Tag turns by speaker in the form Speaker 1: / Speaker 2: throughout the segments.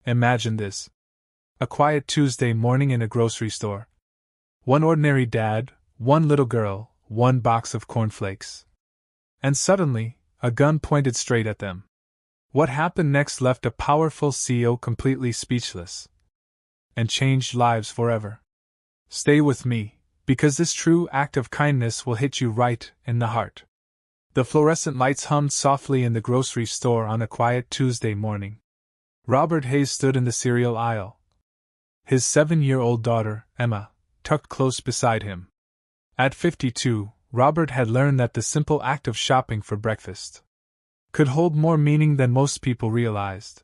Speaker 1: Imagine this. A quiet Tuesday morning in a grocery store. One ordinary dad, one little girl, one box of cornflakes. And suddenly, a gun pointed straight at them. What happened next left a powerful CEO completely speechless. And changed lives forever. Stay with me, because this true act of kindness will hit you right in the heart. The fluorescent lights hummed softly in the grocery store on a quiet Tuesday morning. Robert Hayes stood in the cereal aisle. His 7-year-old daughter, Emma, tucked close beside him. At 52, Robert had learned that the simple act of shopping for breakfast could hold more meaning than most people realized.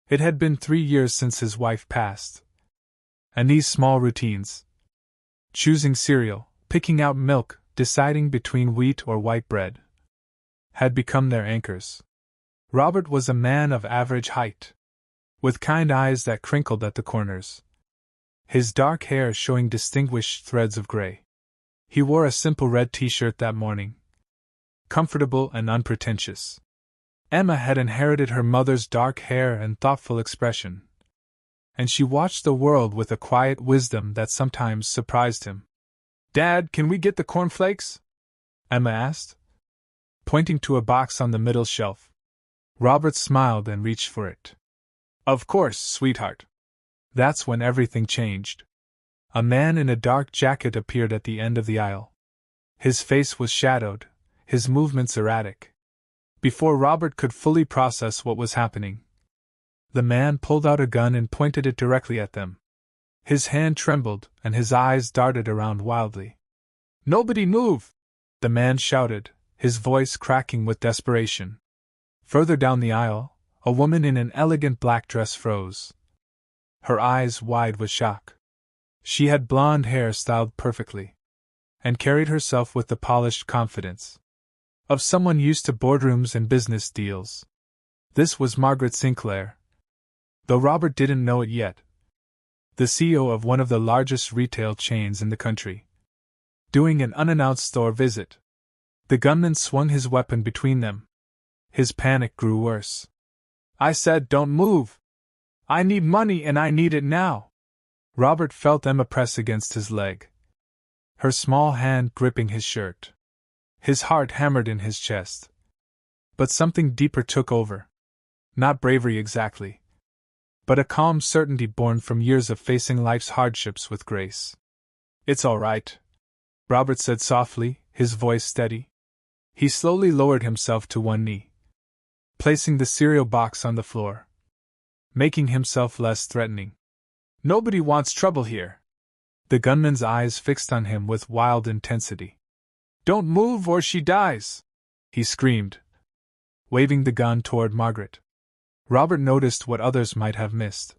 Speaker 1: It had been 3 years since his wife passed. And these small routines, choosing cereal, picking out milk, deciding between wheat or white bread, had become their anchors. Robert was a man of average height, with kind eyes that crinkled at the corners, his dark hair showing distinguished threads of gray. He wore a simple red t-shirt that morning, comfortable and unpretentious. Emma had inherited her mother's dark hair and thoughtful expression, and she watched the world with a quiet wisdom that sometimes surprised him. "Dad, can we get the cornflakes?" Emma asked, pointing to a box on the middle shelf. Robert smiled and reached for it. "Of course, sweetheart." That's when everything changed. A man in a dark jacket appeared at the end of the aisle. His face was shadowed, his movements erratic. Before Robert could fully process what was happening, the man pulled out a gun and pointed it directly at them. His hand trembled, and his eyes darted around wildly. "Nobody move!" the man shouted, his voice cracking with desperation. Further down the aisle, a woman in an elegant black dress froze, her eyes wide with shock. She had blonde hair styled perfectly, and carried herself with the polished confidence of someone used to boardrooms and business deals. This was Margaret Sinclair, though Robert didn't know it yet, the CEO of one of the largest retail chains in the country, doing an unannounced store visit. The gunman swung his weapon between them. His panic grew worse. "I said don't move! I need money and I need it now!" Robert felt Emma press against his leg, her small hand gripping his shirt. His heart hammered in his chest. But something deeper took over. Not bravery exactly, but a calm certainty born from years of facing life's hardships with grace. "It's all right," Robert said softly, his voice steady. He slowly lowered himself to one knee, placing the cereal box on the floor, making himself less threatening. "Nobody wants trouble here." The gunman's eyes fixed on him with wild intensity. "Don't move or she dies!" he screamed, waving the gun toward Margaret. Robert noticed what others might have missed.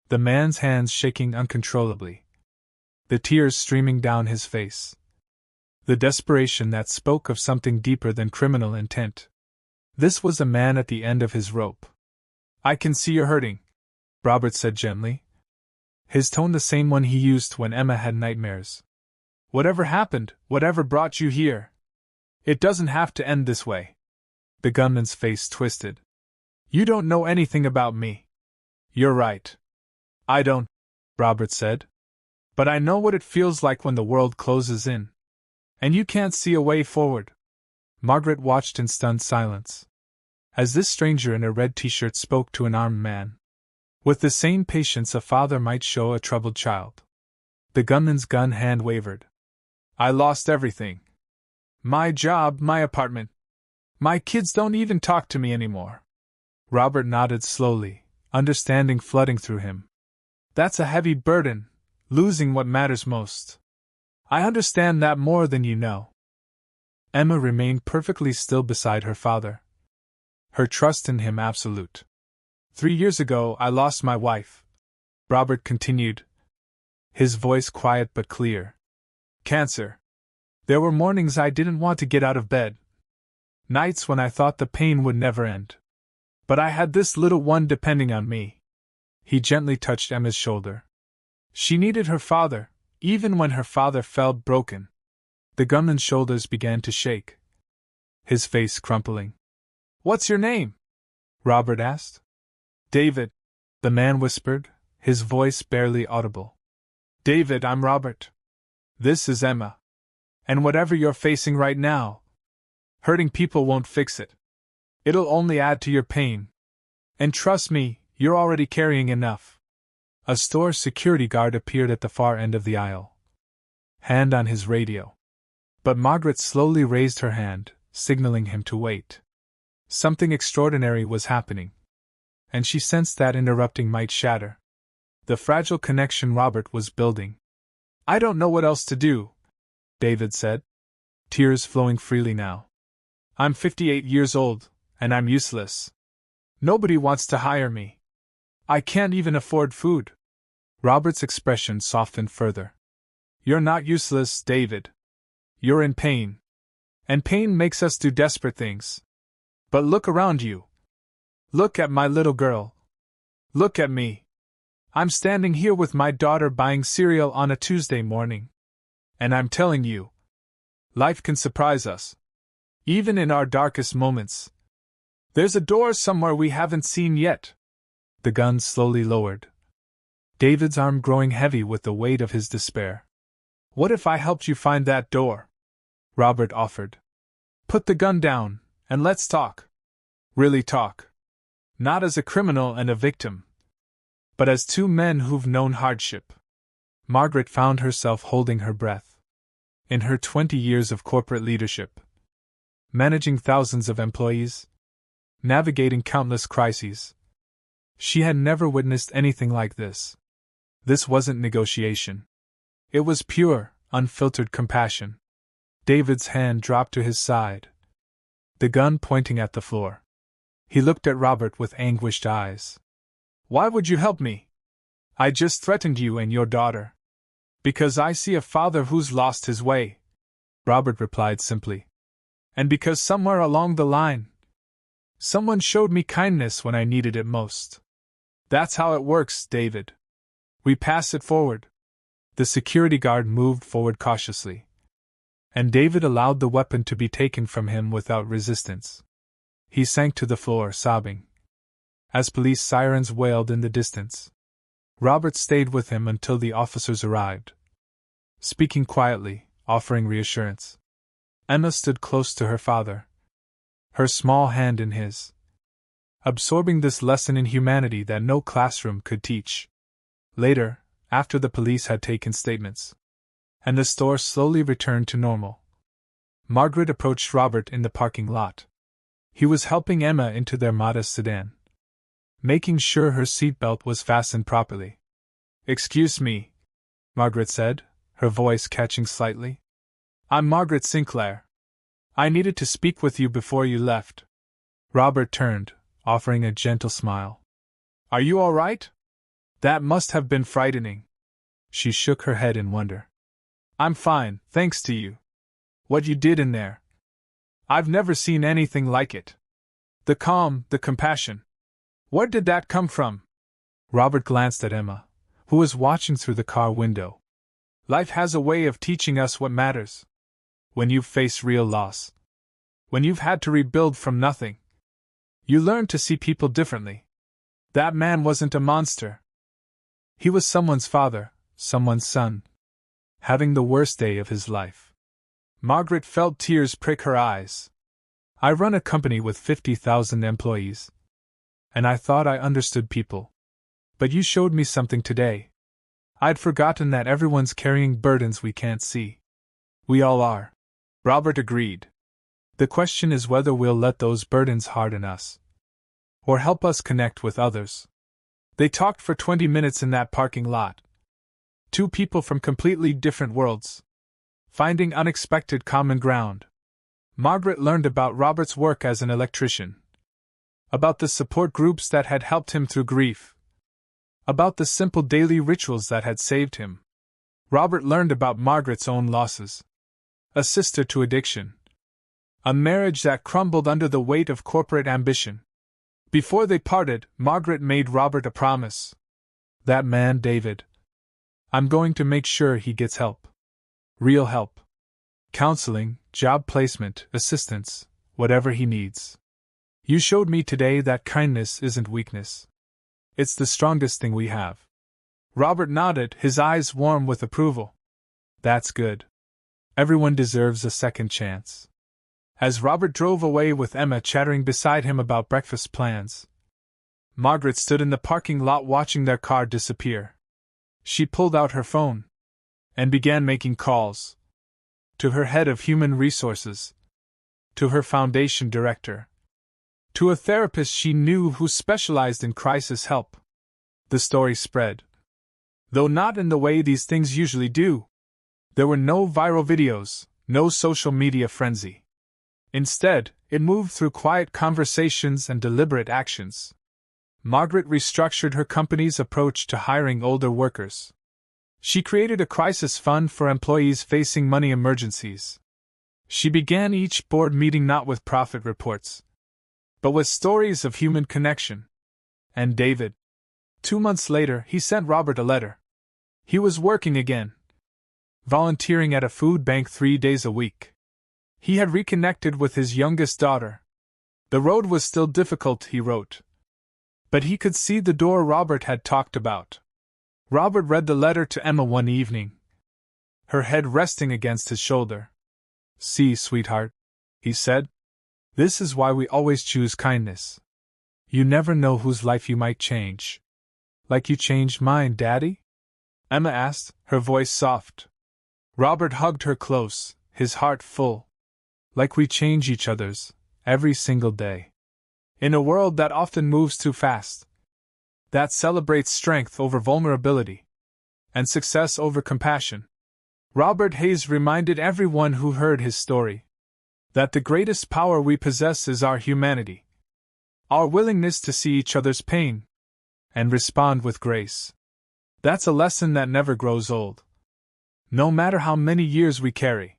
Speaker 1: The man's hands shaking uncontrollably, the tears streaming down his face. The desperation that spoke of something deeper than criminal intent. This was a man at the end of his rope. "I can see you're hurting," Robert said gently, his tone the same one he used when Emma had nightmares. "Whatever happened, whatever brought you here, it doesn't have to end this way." The gunman's face twisted. "You don't know anything about me." "You're right. I don't," Robert said. "But I know what it feels like when the world closes in, and you can't see a way forward." Margaret watched in stunned silence, as this stranger in a red t-shirt spoke to an armed man, with the same patience a father might show a troubled child. The gunman's gun hand wavered. "I lost everything. My job, my apartment. My kids don't even talk to me anymore." Robert nodded slowly, understanding flooding through him. "That's a heavy burden, losing what matters most. I understand that more than you know." Emma remained perfectly still beside her father, her trust in him absolute. 3 years ago I lost my wife," Robert continued, his voice quiet but clear. "Cancer. There were mornings I didn't want to get out of bed, nights when I thought the pain would never end. But I had this little one depending on me." He gently touched Emma's shoulder. "She needed her father, even when her father fell broken." The gunman's shoulders began to shake, his face crumpling. "What's your name?" Robert asked. "David," The man whispered, his voice barely audible. David, I'm Robert. This is Emma. And whatever you're facing right now, hurting people won't fix it. It'll only add to your pain. And trust me, you're already carrying enough. A store security guard appeared at the far end of the aisle, hand on his radio. But Margaret slowly raised her hand, signaling him to wait. Something extraordinary was happening, and she sensed that interrupting might shatter the fragile connection Robert was building. I don't know what else to do, David said, tears flowing freely now. I'm 58 years old, and I'm useless. Nobody wants to hire me. I can't even afford food. Robert's expression softened further. You're not useless, David. You're in pain. And pain makes us do desperate things. But look around you. Look at my little girl. Look at me. I'm standing here with my daughter buying cereal on a Tuesday morning. And I'm telling you, life can surprise us. Even in our darkest moments. There's a door somewhere we haven't seen yet. The gun slowly lowered, David's arm growing heavy with the weight of his despair. What if I helped you find that door? Robert offered. Put the gun down, and let's talk. Really talk. Not as a criminal and a victim, but as two men who've known hardship. Margaret found herself holding her breath. In her 20 years of corporate leadership, managing thousands of employees, navigating countless crises, she had never witnessed anything like this. This wasn't negotiation. It was pure, unfiltered compassion. David's hand dropped to his side, the gun pointing at the floor. He looked at Robert with anguished eyes. Why would you help me? I just threatened you and your daughter. Because I see a father who's lost his way, Robert replied simply. And because somewhere along the line, someone showed me kindness when I needed it most. That's how it works, David. We pass it forward. The security guard moved forward cautiously, and David allowed the weapon to be taken from him without resistance. He sank to the floor, sobbing, as police sirens wailed in the distance. Robert stayed with him until the officers arrived, speaking quietly, offering reassurance. Emma stood close to her father, her small hand in his, absorbing this lesson in humanity that no classroom could teach. Later, after the police had taken statements, and the store slowly returned to normal, Margaret approached Robert in the parking lot. He was helping Emma into their modest sedan, making sure her seatbelt was fastened properly. Excuse me, Margaret said, her voice catching slightly. I'm Margaret Sinclair. I needed to speak with you before you left. Robert turned, offering a gentle smile. Are you all right? That must have been frightening. She shook her head in wonder. I'm fine, thanks to you. What you did in there. I've never seen anything like it. The calm, the compassion. Where did that come from? Robert glanced at Emma, who was watching through the car window. Life has a way of teaching us what matters. When you've faced real loss, when you've had to rebuild from nothing, you learn to see people differently. That man wasn't a monster. He was someone's father, someone's son, having the worst day of his life. Margaret felt tears prick her eyes. I run a company with 50,000 employees, and I thought I understood people. But you showed me something today. I'd forgotten that everyone's carrying burdens we can't see. We all are. Robert agreed. The question is whether we'll let those burdens harden us, or help us connect with others. They talked for 20 minutes in that parking lot. Two people from completely different worlds, finding unexpected common ground. Margaret learned about Robert's work as an electrician, about the support groups that had helped him through grief, about the simple daily rituals that had saved him. Robert learned about Margaret's own losses. A sister to addiction. A marriage that crumbled under the weight of corporate ambition. Before they parted, Margaret made Robert a promise. That man, David. I'm going to make sure he gets help. Real help. Counseling, job placement, assistance, whatever he needs. You showed me today that kindness isn't weakness. It's the strongest thing we have. Robert nodded, his eyes warm with approval. That's good. Everyone deserves a second chance. As Robert drove away with Emma chattering beside him about breakfast plans, Margaret stood in the parking lot watching their car disappear. She pulled out her phone and began making calls. To her head of human resources, to her foundation director, to a therapist she knew who specialized in crisis help. The story spread. Though not in the way these things usually do. There were no viral videos, no social media frenzy. Instead, it moved through quiet conversations and deliberate actions. Margaret restructured her company's approach to hiring older workers. She created a crisis fund for employees facing money emergencies. She began each board meeting not with profit reports, but with stories of human connection. And David. 2 months later, he sent Robert a letter. He was working again, volunteering at a food bank 3 days a week. He had reconnected with his youngest daughter. The road was still difficult, he wrote, but he could see the door Robert had talked about. Robert read the letter to Emma one evening, her head resting against his shoulder. See, sweetheart, he said, this is why we always choose kindness. You never know whose life you might change. Like you changed mine, Daddy? Emma asked, her voice soft. Robert hugged her close, his heart full. Like we change each other's, every single day. In a world that often moves too fast, that celebrates strength over vulnerability, and success over compassion, Robert Hayes reminded everyone who heard his story that the greatest power we possess is our humanity, our willingness to see each other's pain and respond with grace. That's a lesson that never grows old. No matter how many years we carry.